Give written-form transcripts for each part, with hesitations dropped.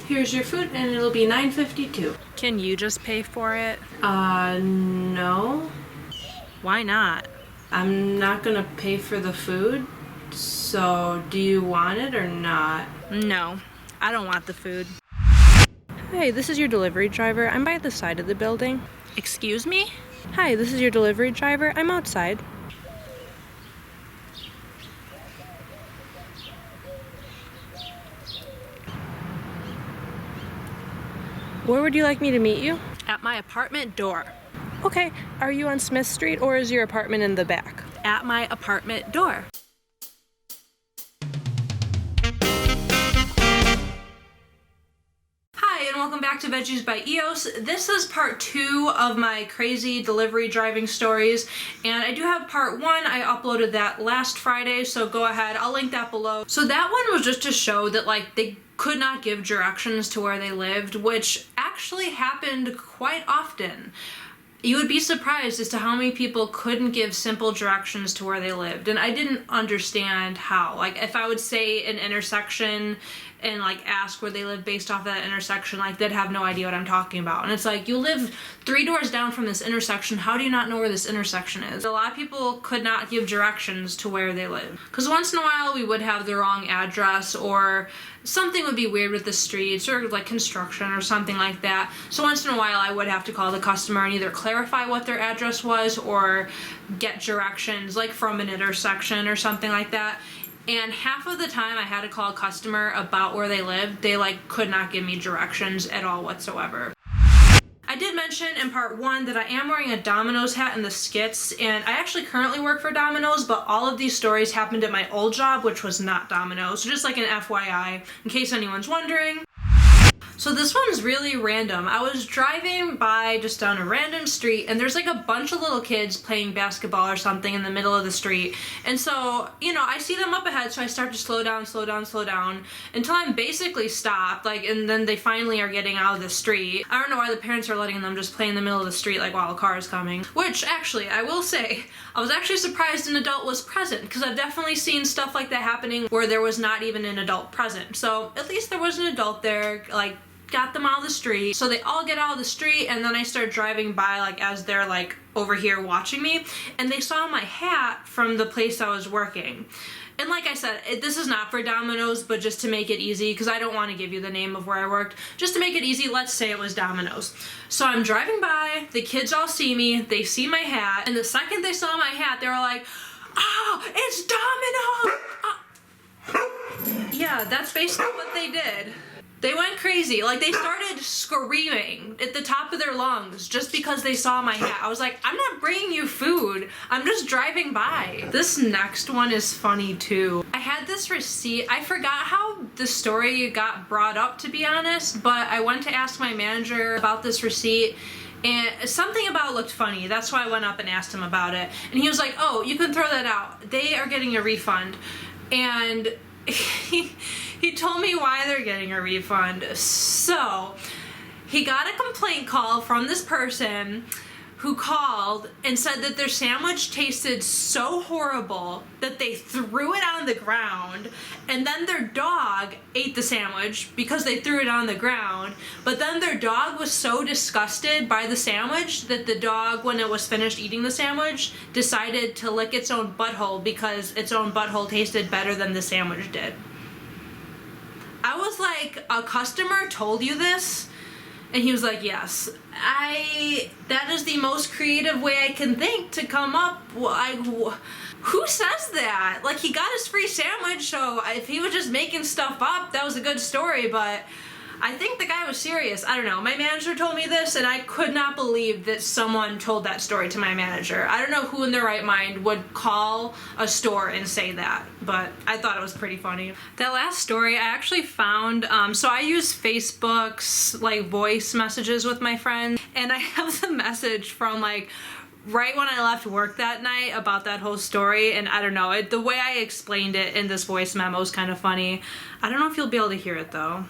Here's your food, and it'll be $9.52. Can you just pay for it? No. Why not? I'm not gonna pay for the food, so do you want it or not? No, I don't want the food. Hi, this is your delivery driver. I'm by the side of the building. Excuse me? Hi, this is your delivery driver. I'm outside. Where would you like me to meet you? At my apartment door. Okay, are you on Smith Street or is your apartment in the back? At my apartment door. Hi, and welcome back to Veggies by EOS. This is part 2 of my crazy delivery driving stories, and I do have part 1. I uploaded that last Friday, so go ahead, I'll link that below. So that one was just to show that they could not give directions to where they lived, which actually happened quite often. You would be surprised as to how many people couldn't give simple directions to where they lived, and I didn't understand how. If I would say an intersection and ask where they live based off that intersection, they'd have no idea what I'm talking about. And it's you live 3 doors down from this intersection, how do you not know where this intersection is? A lot of people could not give directions to where they live. Because once in a while we would have the wrong address, or something would be weird with the streets, or construction or something like that. So once in a while I would have to call the customer and either clarify what their address was or get directions from an intersection or something like that. And half of the time I had to call a customer about where they lived, they could not give me directions at all whatsoever. I did mention in part 1 that I am wearing a Domino's hat in the skits, and I actually currently work for Domino's, but all of these stories happened at my old job, which was not Domino's. So just an FYI, in case anyone's wondering. So this one's really random. I was driving by just down a random street, and there's a bunch of little kids playing basketball or something in the middle of the street. And so, I see them up ahead, so I start to slow down, until I'm basically stopped, and then they finally are getting out of the street. I don't know why the parents are letting them just play in the middle of the street while a car is coming. Which, actually, I will say, I was actually surprised an adult was present, because I've definitely seen stuff like that happening where there was not even an adult present. So, at least there was an adult there, got them out of the street. So they all get out of the street, and then I start driving by as they're over here watching me, and they saw my hat from the place I was working. And like I said, this is not for Domino's, but just to make it easy, because I don't want to give you the name of where I worked, just to make it easy, let's say it was Domino's. So I'm driving by, the kids all see me, they see my hat, and the second they saw my hat, they were like, "Oh, it's Domino's!" Yeah, that's basically what they did. They went crazy. They started screaming at the top of their lungs just because they saw my hat. I was like, I'm not bringing you food. I'm just driving by. This next one is funny too. I had this receipt. I forgot how the story got brought up, to be honest, but I went to ask my manager about this receipt, and something about it looked funny. That's why I went up and asked him about it. And he was like, "Oh, you can throw that out. They are getting a refund." And he told me why they're getting a refund. So he got a complaint call from this person who called and said that their sandwich tasted so horrible that they threw it on the ground, and then their dog ate the sandwich because they threw it on the ground. But then their dog was so disgusted by the sandwich that the dog, when it was finished eating the sandwich, decided to lick its own butthole because its own butthole tasted better than the sandwich did. I was like, "A customer told you this?" And he was like, "Yes." That is the most creative way I can think to come up. Who says that? He got his free sandwich, so if he was just making stuff up, that was a good story, but I think the guy was serious. I don't know. My manager told me this, and I could not believe that someone told that story to my manager. I don't know who in their right mind would call a store and say that, but I thought it was pretty funny. That last story I actually found, so I use Facebook's voice messages with my friends, and I have the message from right when I left work that night about that whole story, and I don't know, the way I explained it in this voice memo is kind of funny. I don't know if you'll be able to hear it though.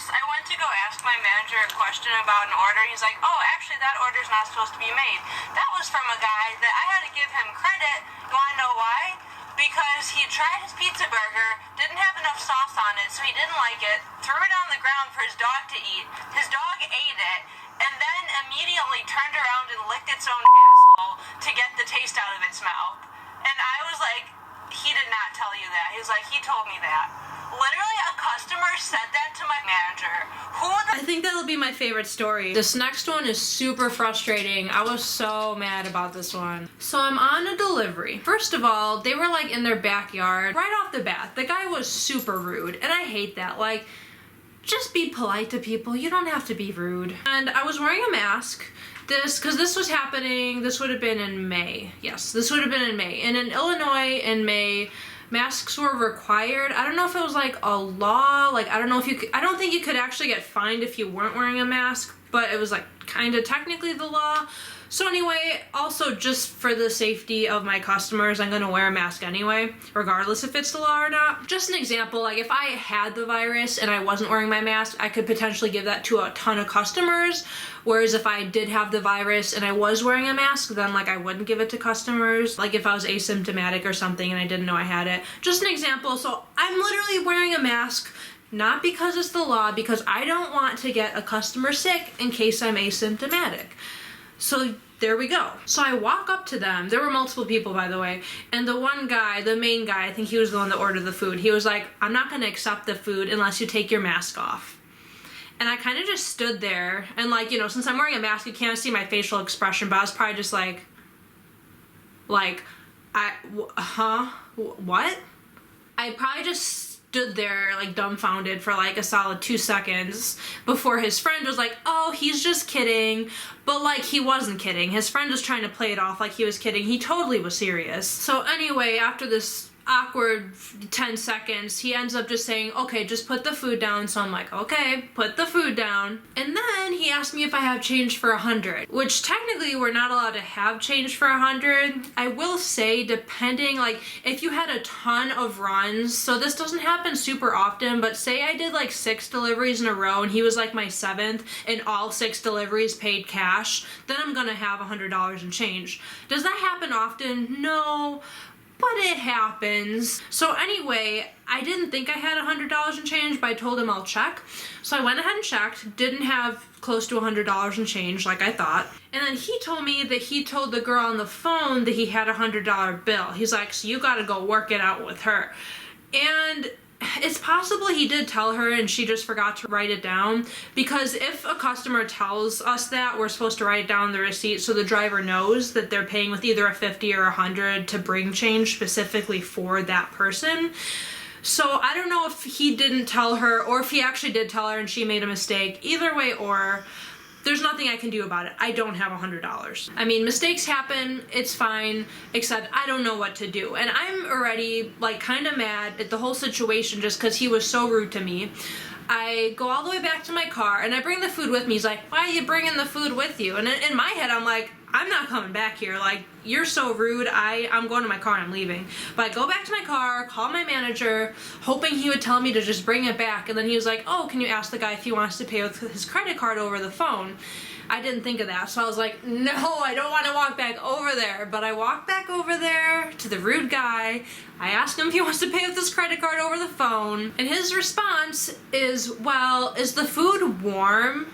I went to go ask my manager a question about an order. He's like, "Oh, actually that order's not supposed to be made." That was from a guy that I had to give him credit. You wanna know why? Because he tried his pizza burger, didn't have enough sauce on it, so he didn't like it, threw it on the down for his dog to eat. His dog ate it, and then immediately turned around and licked its own asshole to get the taste out of its mouth. And I was like, he did not tell you that. He was like, he told me that. Literally, a customer said that to my manager. I think that'll be my favorite story. This next one is super frustrating. I was so mad about this one. So I'm on a delivery. First of all, they were like in their backyard. Right off the bat, the guy was super rude, and I hate that. Like, just be polite to people. You don't have to be rude. And I was wearing a mask. Because this was happening, this would have been in May. Yes, this would have been in May. And in Illinois in May, masks were required. I don't know if it was like a law, like I don't know if you could, I don't think you could actually get fined if you weren't wearing a mask, but it was like kind of technically the law. So anyway, also just for the safety of my customers, I'm gonna wear a mask anyway, regardless if it's the law or not. Just an example, like if I had the virus and I wasn't wearing my mask, I could potentially give that to a ton of customers. Whereas if I did have the virus and I was wearing a mask, then like I wouldn't give it to customers. Like if I was asymptomatic or something and I didn't know I had it. Just an example, so I'm literally wearing a mask, not because it's the law, because I don't want to get a customer sick in case I'm asymptomatic. So there we go. So I walk up to them. There were multiple people, by the way. And the one guy, the main guy, I think he was the one that ordered the food. He was like, I'm not gonna accept the food unless you take your mask off. And I kind of just stood there. And like, you know, since I'm wearing a mask, you can't see my facial expression, but I was probably just like, what? I probably just stood there like dumbfounded for like a solid 2 seconds before his friend was like, oh, he's just kidding. But like he wasn't kidding. His friend was trying to play it off like he was kidding. He totally was serious. So anyway, after this awkward 10 seconds, he ends up just saying, okay, just put the food down. So I'm like, okay, put the food down. And then he asked me if I have change for 100, which technically we're not allowed to have change for 100. I will say, depending, like if you had a ton of runs, so this doesn't happen super often, but say I did like 6 deliveries in a row and he was like my 7th and all 6 deliveries paid cash, then I'm gonna have $100 in change. Does that happen often? No. But it happens. So anyway, I didn't think I had $100 in change, but I told him I'll check. So I went ahead and checked, didn't have close to $100 in change like I thought. And then he told me that he told the girl on the phone that he had a $100 bill. He's like, so you gotta go work it out with her. And it's possible he did tell her and she just forgot to write it down, because if a customer tells us that, we're supposed to write down the receipt so the driver knows that they're paying with either a 50 or 100 to bring change specifically for that person. So I don't know if he didn't tell her or if he actually did tell her and she made a mistake. Either way, or there's nothing I can do about it. I don't have $100. I mean, mistakes happen, it's fine, except I don't know what to do. And I'm already like kind of mad at the whole situation just because he was so rude to me. I go all the way back to my car and I bring the food with me. He's like, why are you bringing the food with you? And in my head, I'm like, I'm not coming back here. Like, you're so rude. I'm going to my car and I'm leaving. But I go back to my car, call my manager, hoping he would tell me to just bring it back. And then he was like, oh, can you ask the guy if he wants to pay with his credit card over the phone? I didn't think of that. So I was like, no, I don't want to walk back over there. But I walked back over there to the rude guy. I asked him if he wants to pay with his credit card over the phone. And his response is, well, is the food warm?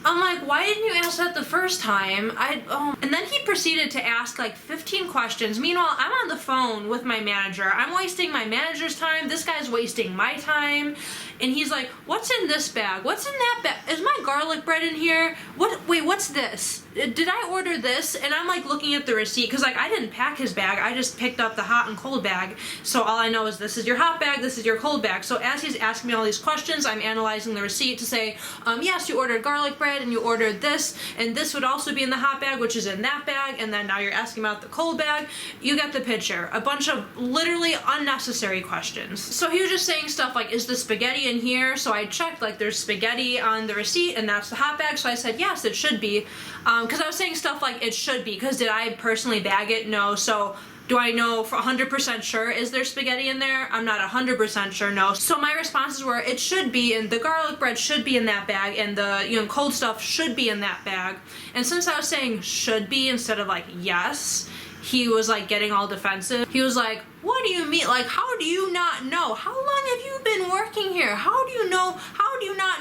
I'm like, why didn't you ask that the first time? And then he proceeded to ask like 15 questions. Meanwhile, I'm on the phone with my manager. I'm wasting my manager's time. This guy's wasting my time. And he's like, what's in this bag? What's in that bag? Is my garlic bread in here? Wait, what's this? Did I order this? And I'm like looking at the receipt because like I didn't pack his bag. I just picked up the hot and cold bag. So all I know is this is your hot bag, this is your cold bag. So as he's asking me all these questions, I'm analyzing the receipt to say, yes, you ordered garlic bread and you ordered this, and this would also be in the hot bag, which is in that bag, and then now you're asking about the cold bag. You get the picture. A bunch of literally unnecessary questions. So he was just saying stuff like, is the spaghetti in here? So I checked, like there's spaghetti on the receipt and that's the hot bag. So I said, yes, it should be. Because I was saying stuff like it should be, because did I personally bag it? No. So do I know for 100% sure, is there spaghetti in there? I'm not 100% sure, no. So my responses were, it should be, and the garlic bread should be in that bag, and the cold stuff should be in that bag. And since I was saying should be instead of like yes, he was like getting all defensive. He was like, what do you mean? Like, how do you not know? How long have you been working here? How do you not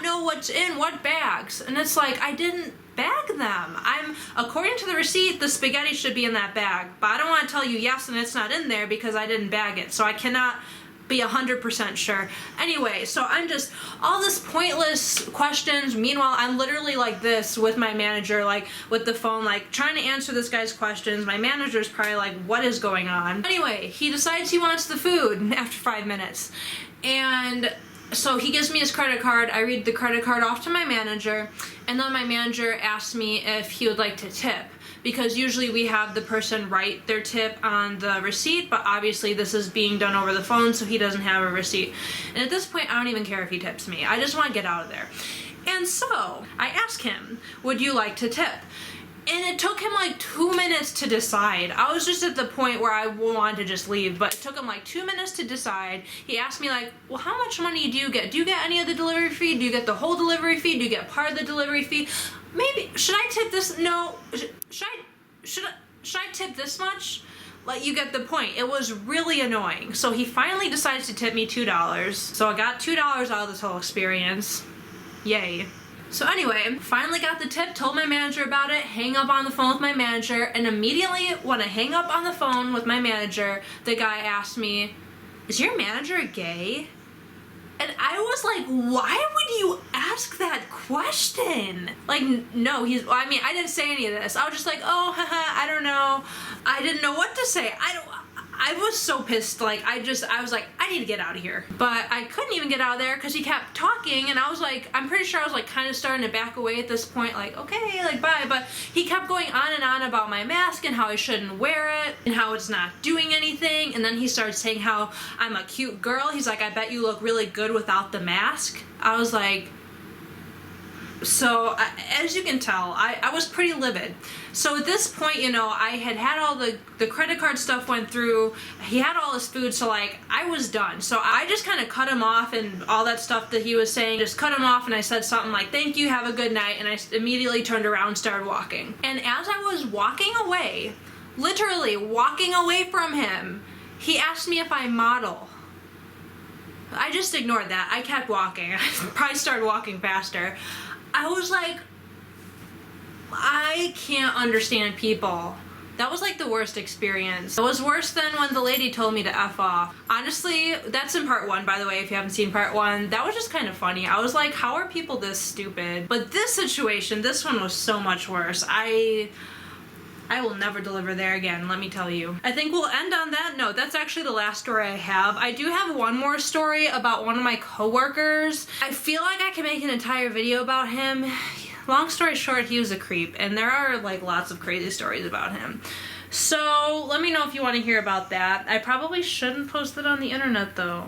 know what's in what bags. And it's like, I didn't bag them. According to the receipt, the spaghetti should be in that bag, but I don't want to tell you yes and it's not in there because I didn't bag it. So I cannot be 100% sure. Anyway, so I'm just, all this pointless questions. Meanwhile, I'm literally like this with my manager, like with the phone, like trying to answer this guy's questions. My manager's probably like, what is going on? Anyway, he decides he wants the food after 5 minutes. And so he gives me his credit card. I read the credit card off to my manager, and then my manager asks me if he would like to tip, because usually we have the person write their tip on the receipt, but obviously this is being done over the phone, so he doesn't have a receipt. And at this point, I don't even care if he tips me. I just want to get out of there. And so I asked him, would you like to tip? And it took him like 2 minutes to decide. I was just at the point where I wanted to just leave, but it took him like 2 minutes to decide. He asked me like, well, how much money do you get? Do you get any of the delivery fee? Do you get the whole delivery fee? Do you get part of the delivery fee? Maybe, should I tip this? No. Should I tip this much? Like, you get the point. It was really annoying. So he finally decides to tip me $2. So I got $2 out of this whole experience. Yay. So anyway, finally got the tip, told my manager about it, hang up on the phone with my manager, and immediately when I hang up on the phone with my manager, the guy asked me, is your manager gay? And I was like, why would you ask that question? Like, no, I didn't say any of this. I was just like, oh, haha, I don't know. I didn't know what to say. I was so pissed. Like, I was like, I need to get out of here. But I couldn't even get out of there because he kept talking, and I was like, I'm pretty sure I was like kind of starting to back away at this point, like, okay, like, bye. But he kept going on and on about my mask and how I shouldn't wear it and how it's not doing anything. And then he started saying how I'm a cute girl. He's like, I bet you look really good without the mask. I was like, so as you can tell, I was pretty livid. So at this point, you know, I had all the credit card stuff went through. He had all his food, so like I was done. So I just kind of cut him off, and all that stuff that he was saying, just cut him off, and I said something like, thank you, have a good night, and I immediately turned around and started walking. And as I was walking away, literally walking away from him, he asked me if I model. I just ignored that. I kept walking. I probably started walking faster. I was like, I can't understand people. That was like the worst experience. It was worse than when the lady told me to F off. Honestly, that's in part 1, by the way, if you haven't seen part 1. That was just kind of funny. I was like, how are people this stupid? But this situation, this one was so much worse. I will never deliver there again, let me tell you. I think we'll end on that note. That's actually the last story I have. I do have one more story about one of my coworkers. I feel like I can make an entire video about him. Long story short, he was a creep, and there are like lots of crazy stories about him. So let me know if you want to hear about that. I probably shouldn't post it on the internet though.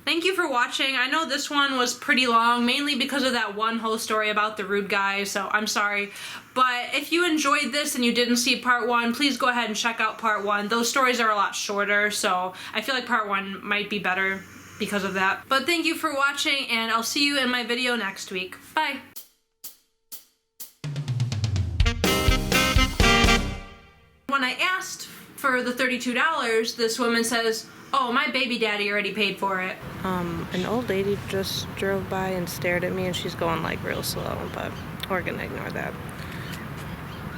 Thank you for watching. I know this one was pretty long, mainly because of that one whole story about the rude guy, so I'm sorry. But if you enjoyed this and you didn't see part 1, please go ahead and check out part 1. Those stories are a lot shorter, so I feel like part 1 might be better because of that. But thank you for watching, and I'll see you in my video next week. Bye! When I asked for the $32, this woman says, oh, my baby daddy already paid for it. An old lady just drove by and stared at me, and she's going like real slow, but we're gonna ignore that.